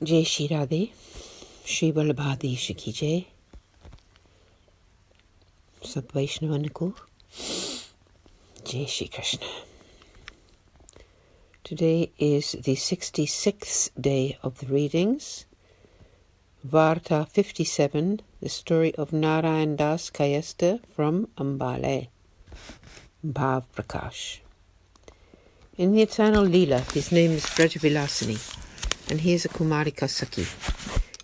जय श्री राधे श्री बलभादेश की जय सब वैष्णवन को जय Shri Krishna. Today is the 66th day of the readings. Varta 57, the story of Narayan Das Kayasta from Ambale. Bhav Prakash. In the eternal Leela, his name is Vraja, and he is a Kumarika Saki.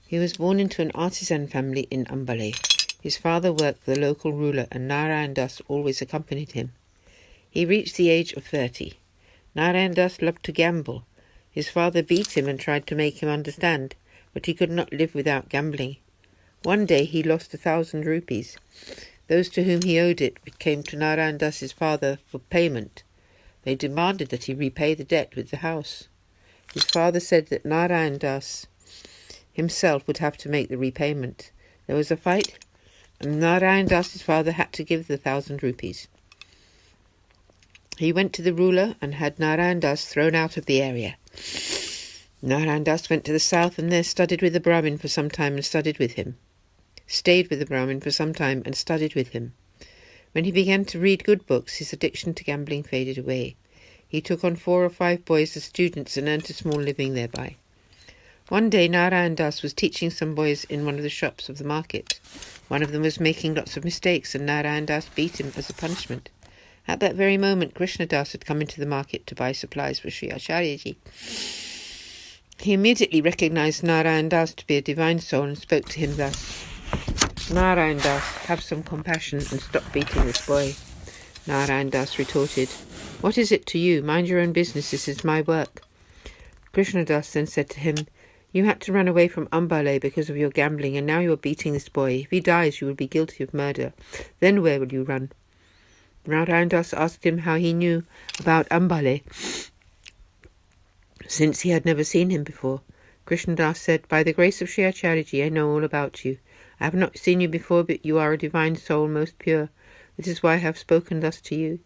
He was born into an artisan family in Ambale. His father worked for the local ruler, and Narayan Das always accompanied him. He reached the age of 30. Narayan Das loved to gamble. His father beat him and tried to make him understand, but he could not live without gambling. One day he lost 1,000 rupees. Those to whom he owed it came to Narayan Das's father for payment. They demanded that he repay the debt with the house. His father said that Narayan Das himself would have to make the repayment. There was a fight, and Narayan Das's father had to give the 1,000 rupees. He went to the ruler and had Narayan Das thrown out of the area. Narayan Das went to the south and there studied with the Brahmin for some time and studied with him. Stayed with the Brahmin for some time and studied with him. When he began to read good books, his addiction to gambling faded away. He took on 4 or 5 boys as students and earned a small living thereby. One day Narayan Das was teaching some boys in one of the shops of the market. One of them was making lots of mistakes, and Narayan Das beat him as a punishment. At that very moment, Krishna Das had come into the market to buy supplies for Sri Acharyaji. He immediately recognized Narayan Das to be a divine soul and spoke to him thus: "Narayan Das, have some compassion and stop beating this boy." Narayan Das retorted, "What is it to you? Mind your own business, this is my work." Krishna Das then said to him, "You had to run away from Ambale because of your gambling, and now you are beating this boy. If he dies, you will be guilty of murder. Then where will you run?" Narayan Das asked him how he knew about Ambale, since he had never seen him before. Krishna Das said, "By the grace of Sri Acharyaji, I know all about you. I have not seen you before, but you are a divine soul, most pure. This is why I have spoken thus to you.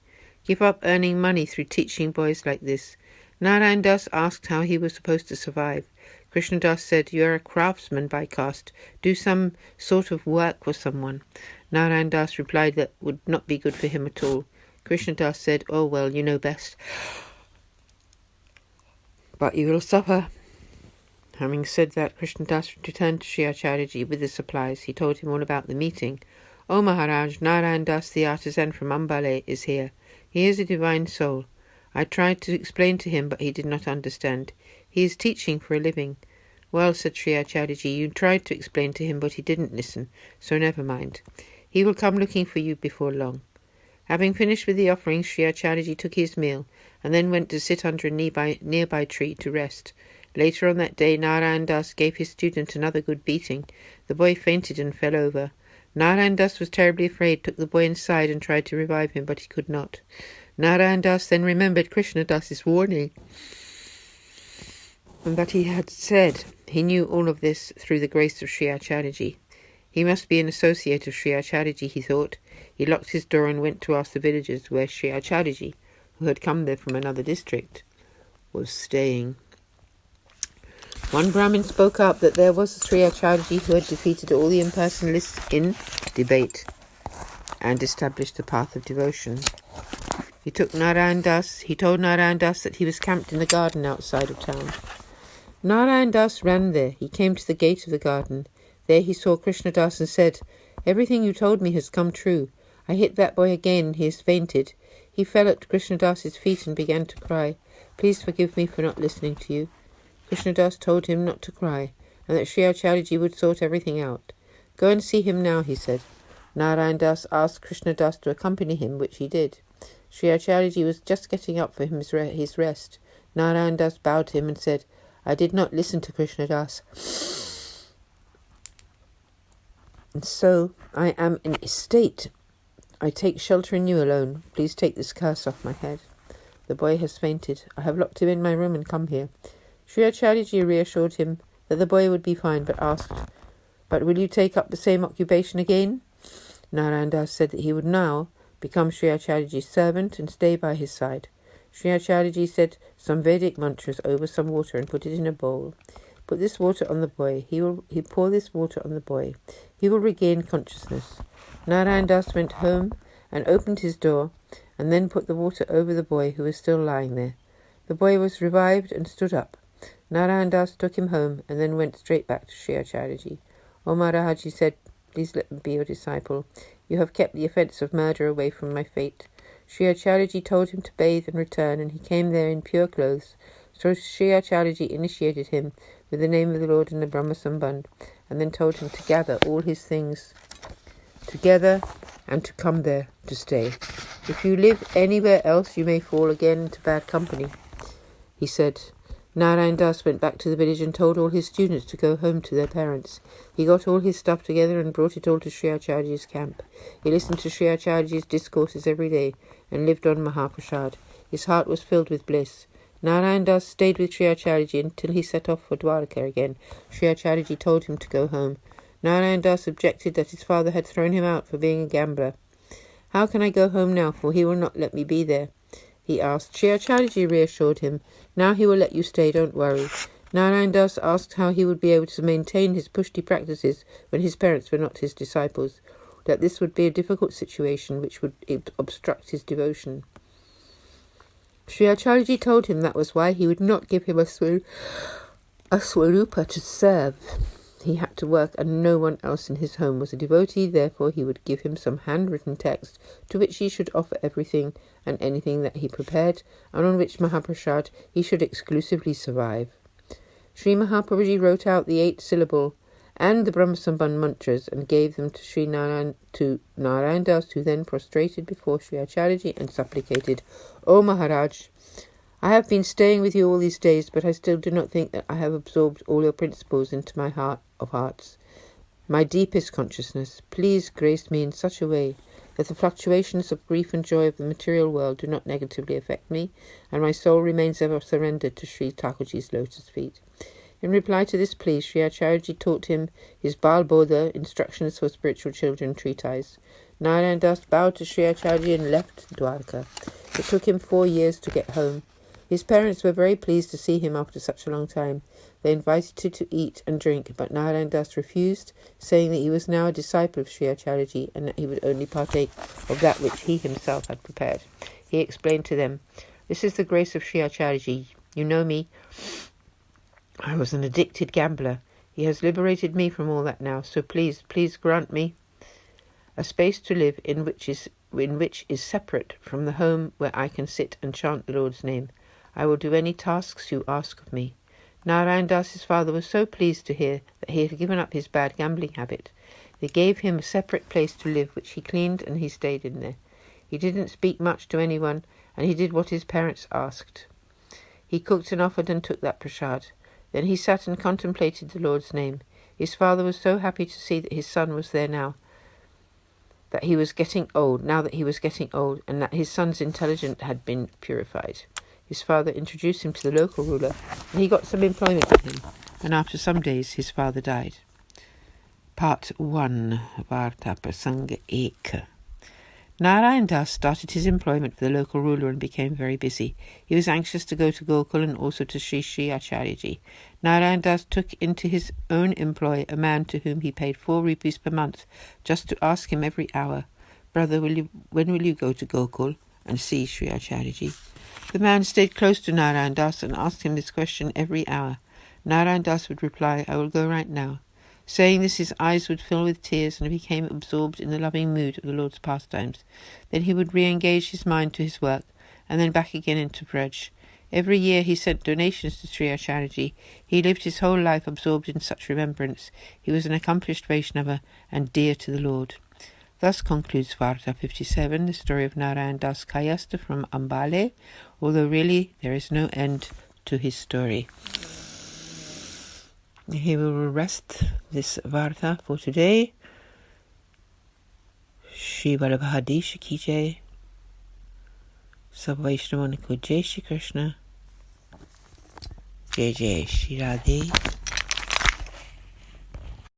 Give up earning money through teaching boys like this." Narayan Das asked how he was supposed to survive. Krishna Das said, "You are a craftsman by caste. Do some sort of work for someone." Narayan Das replied that would not be good for him at all. Krishna Das said, "Oh well, you know best. But you will suffer." Having said that, Krishna Das returned to Sri Acharyaji with the supplies. He told him all about the meeting. "O Maharaj, Narayan Das, the artisan from Ambale, is here. He is a divine soul. I tried to explain to him, but he did not understand. He is teaching for a living." "Well," said Sri Acharyaji, "you tried to explain to him, but he didn't listen, so never mind. He will come looking for you before long." Having finished with the offerings, Sri Acharyaji took his meal, and then went to sit under a nearby tree to rest. Later on that day, Narayan Das gave his student another good beating. The boy fainted and fell over. Narayan Das was terribly afraid, took the boy inside and tried to revive him, but he could not. Narayan Das then remembered Krishna Das's warning, and that he had said he knew all of this through the grace of Sri Acharyaji. He must be an associate of Sri Acharyaji, he thought. He locked his door and went to ask the villagers where Sri Acharyaji, who had come there from another district, was staying. One Brahmin spoke up that there was a Sri Acharyaji who had defeated all the impersonalists in debate and established the path of devotion. He told Narayan Das that he was camped in the garden outside of town. Narayan Das ran there. He came to the gate of the garden. There he saw Krishna Das and said, "Everything you told me has come true. I hit that boy again and he has fainted." He fell at Krishna Das's feet and began to cry. "Please forgive me for not listening to you." Krishna Das told him not to cry, and that Sri Acharyaji would sort everything out. "Go and see him now," he said. Narayan Das asked Krishna Das to accompany him, which he did. Sri Acharyaji was just getting up for his rest. Narayan Das bowed to him and said, "I did not listen to Krishna Das, and so I am in a state. I take shelter in you alone. Please take this curse off my head. The boy has fainted. I have locked him in my room and come here." Sri Acharyaji reassured him that the boy would be fine, but asked, "But will you take up the same occupation again?" Narayan Das said that he would now become Sri Acharyaji's servant and stay by his side. Sri Acharyaji said some Vedic mantras over some water and put it in a bowl. Put this water on the boy. He pour this water on the boy. He will regain consciousness. Narayan Das went home and opened his door, and then put the water over the boy who was still lying there. The boy was revived and stood up. Narayan Das took him home and then went straight back to Sri Acharyaji. O Maharaji said, "Please let me be your disciple. You have kept the offence of murder away from my fate." Sri Acharyaji told him to bathe and return, and he came there in pure clothes. So Sri Acharyaji initiated him with the name of the Lord and the Brahma Sambandh, and then told him to gather all his things together and to come there to stay. "If you live anywhere else, you may fall again into bad company," he said. Narayan Das went back to the village and told all his students to go home to their parents. He got all his stuff together and brought it all to Sri Acharyaji's camp. He listened to Sri Acharyaji's discourses every day and lived on Mahaprasad. His heart was filled with bliss. Narayan Das stayed with Sri Acharyaji until he set off for Dwarka again. Sri Acharyaji told him to go home. Narayan Das objected that his father had thrown him out for being a gambler. "How can I go home now, for he will not let me be there?" he asked. Sri Acharyaji reassured him. "Now he will let you stay, don't worry." Narayan Das asked how he would be able to maintain his pushti practices when his parents were not his disciples, that this would be a difficult situation which would obstruct his devotion. Sri Acharyaji told him that was why he would not give him a swarupa to serve. He had to work, and no one else in his home was a devotee. Therefore he would give him some handwritten text to which he should offer everything and anything that he prepared, and on which Mahaprasad he should exclusively survive. Sri Mahaprabhuji wrote out the 8-syllable and the Brahma Sambandh mantras and gave them to Narayan Das, who then prostrated before Sri Acharyaji and supplicated, "O Maharaj, I have been staying with you all these days, but I still do not think that I have absorbed all your principles into my heart of hearts, my deepest consciousness. Please grace me in such a way that the fluctuations of grief and joy of the material world do not negatively affect me, and my soul remains ever surrendered to Sri Thakurji's lotus feet." In reply to this plea, Sri Acharyaji taught him his Bal Bodha, Instructions for Spiritual Children treatise. Narayan Das bowed to Sri Acharyaji and left Dwarka. It took him 4 years to get home. His parents were very pleased to see him after such a long time. They invited him to eat and drink, but Narayan Das refused, saying that he was now a disciple of Sri Acharyaji and that he would only partake of that which he himself had prepared. He explained to them, "This is the grace of Sri Acharyaji. You know me. I was an addicted gambler. He has liberated me from all that now, so please grant me a space to live in which is separate from the home where I can sit and chant the Lord's name. I will do any tasks you ask of me." Narayan Das's father was so pleased to hear that he had given up his bad gambling habit. They gave him a separate place to live, which he cleaned, and he stayed in there. He didn't speak much to anyone, and he did what his parents asked. He cooked and offered and took that prasad. Then he sat and contemplated the Lord's name. His father was so happy to see that his son was there now that he was getting old, and that his son's intelligence had been purified. His father introduced him to the local ruler, and he got some employment with him, and after some days his father died. Part 1, Varta Prasanga 1. Narayan Das started his employment for the local ruler and became very busy. He was anxious to go to Gokul and also to Sri Acharyaji. Narayan Das took into his own employ a man to whom he paid 4 rupees per month, just to ask him every hour, "Brother, when will you go to Gokul and see Sri Acharyaji?" The man stayed close to Narayan Das and asked him this question every hour. Narayan Das would reply, "I will go right now." Saying this, his eyes would fill with tears, and he became absorbed in the loving mood of the Lord's pastimes. Then he would re-engage his mind to his work, and then back again into Vraja. Every year he sent donations to Sri Acharyaji. He lived his whole life absorbed in such remembrance. He was an accomplished Vaishnava and dear to the Lord. Thus concludes Varta 57, the story of Narayan Das Kayasta from Ambale, although really there is no end to his story. Here we will rest this Varta for today. Shri Vallabhadish Ki Jai. Sab Vaishnavan ko Jai Shri Krishna. Jai Jai Shri Radhe.